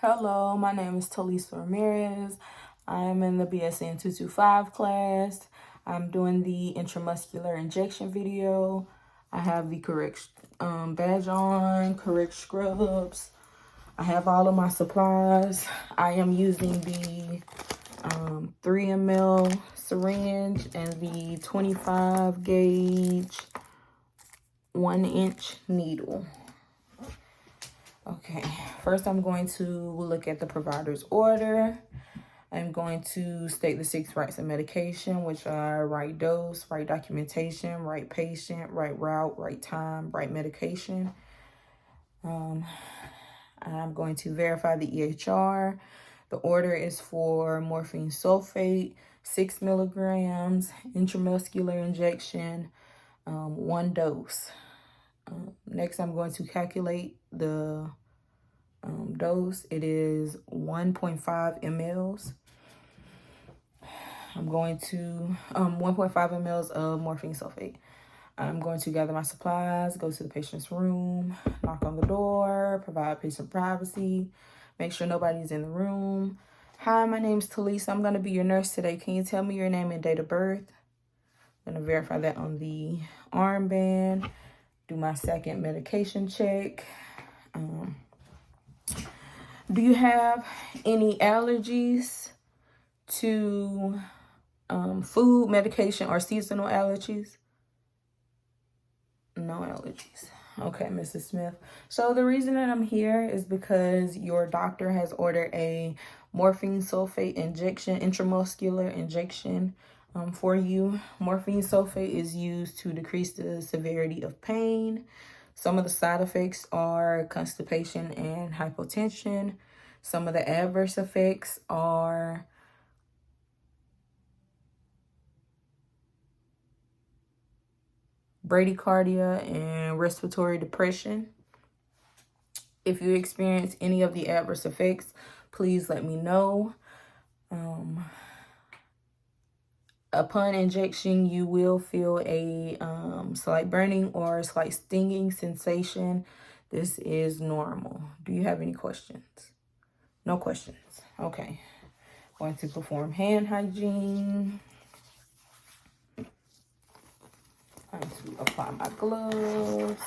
Hello, my name is Talisa Ramirez. I am in the BSN 225 class. I'm doing the intramuscular injection video. I have the correct badge on, correct scrubs. I have all of my supplies. I am using the 3 ml syringe and the 25 gauge 1-inch needle. Okay, first I'm going to look at the provider's order. I'm going to state the 6 rights of medication, which are right dose, right documentation, right patient, right route, right time, right medication. I'm going to verify the EHR. The order is for morphine sulfate, 6 milligrams, intramuscular injection, 1 dose. Next, I'm going to calculate the dose. It is 1.5 mLs. I'm going to 1.5 mLs of morphine sulfate. I'm going to gather my supplies, go to the patient's room, knock on the door, provide patient privacy, make sure nobody's in the room. Hi, my name is Talisa. I'm going to be your nurse today. Can you tell me your name and date of birth? I'm going to verify that on the armband. Do my second medication check. Do you have any allergies to food, medication, or seasonal allergies? No allergies. Okay, Mrs. Smith. So the reason that I'm here is because your doctor has ordered a morphine sulfate injection, intramuscular injection for you. Morphine sulfate is used to decrease the severity of pain. Some of the side effects are constipation and hypotension. Some of the adverse effects are bradycardia and respiratory depression. If you experience any of the adverse effects, please let me know. Upon injection, you will feel a slight burning or slight stinging sensation. This is normal. Do you have any questions? No questions. Okay. Going to perform hand hygiene. Going to apply my gloves.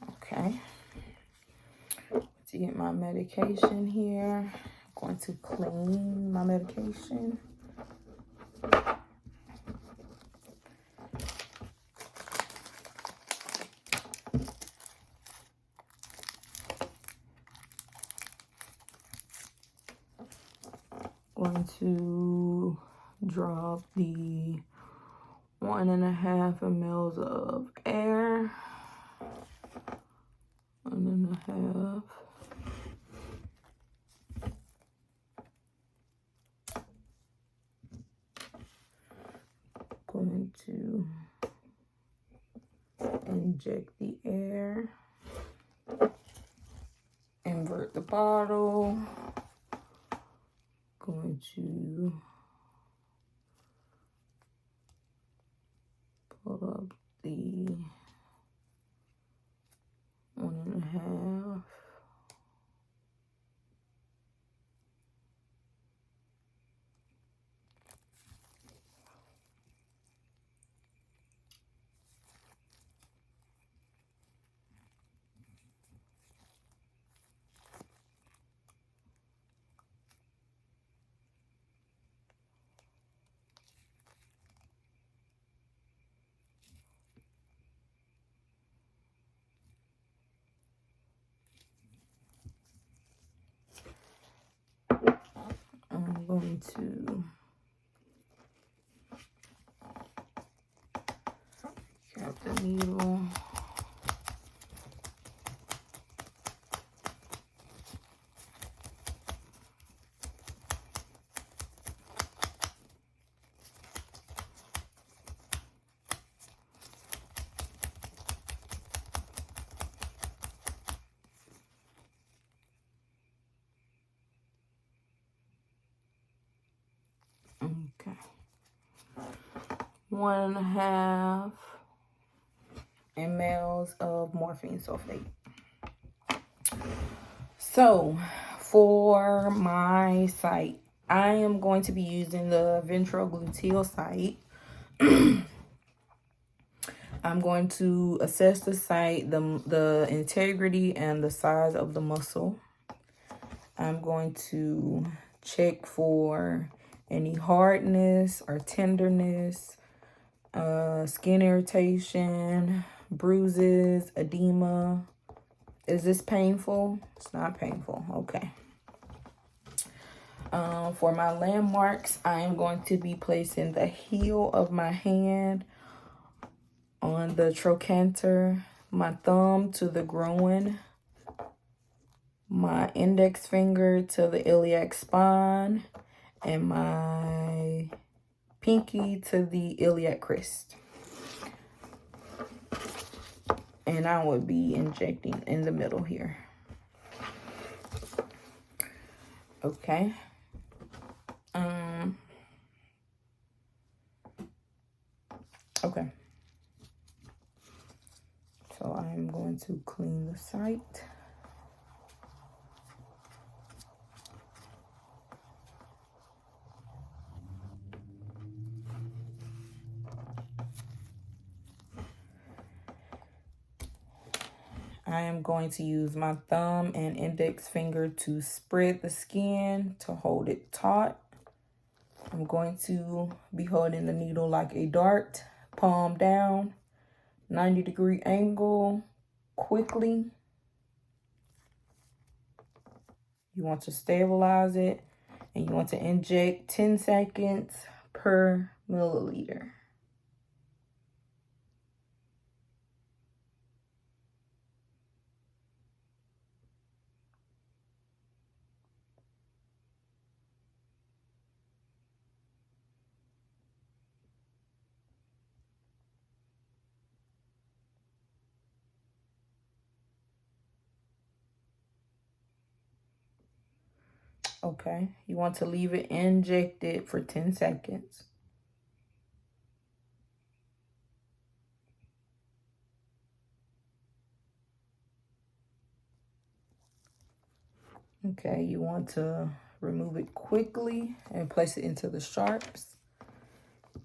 Okay. To get my medication here. I'm going to clean my medication. Going to drop the 1.5 mLs of air. 1.5. Going to inject the air. Invert the bottle. Going to pull up the 1.5. I'm going to cap the needle. Okay. 1.5. mLs of morphine sulfate. So for my site, I am going to be using the ventrogluteal site. I'm going to assess the site, the integrity and the size of the muscle. I'm going to check for any hardness or tenderness, skin irritation, bruises, edema. Is this painful? It's not painful. Okay. For my landmarks, I am going to be placing the heel of my hand on the trochanter, my thumb to the groin, my index finger to the iliac spine, and my pinky to the iliac crest. And I would be injecting in the middle here. Okay. Okay. So I'm going to clean the site. I am going to use my thumb and index finger to spread the skin to hold it taut. I'm going to be holding the needle like a dart, palm down, 90-degree angle, quickly. You want to stabilize it, and you want to inject 10 seconds per milliliter. Okay, you want to leave it injected for 10 seconds. Okay, you want to remove it quickly and place it into the sharps.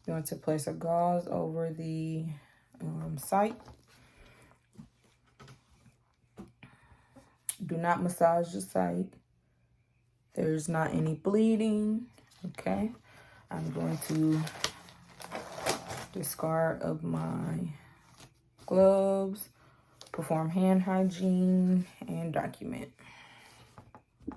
You want to place a gauze over the site. Do not massage the site. There's not any bleeding. Okay, I'm going to discard of my gloves, perform hand hygiene, and document.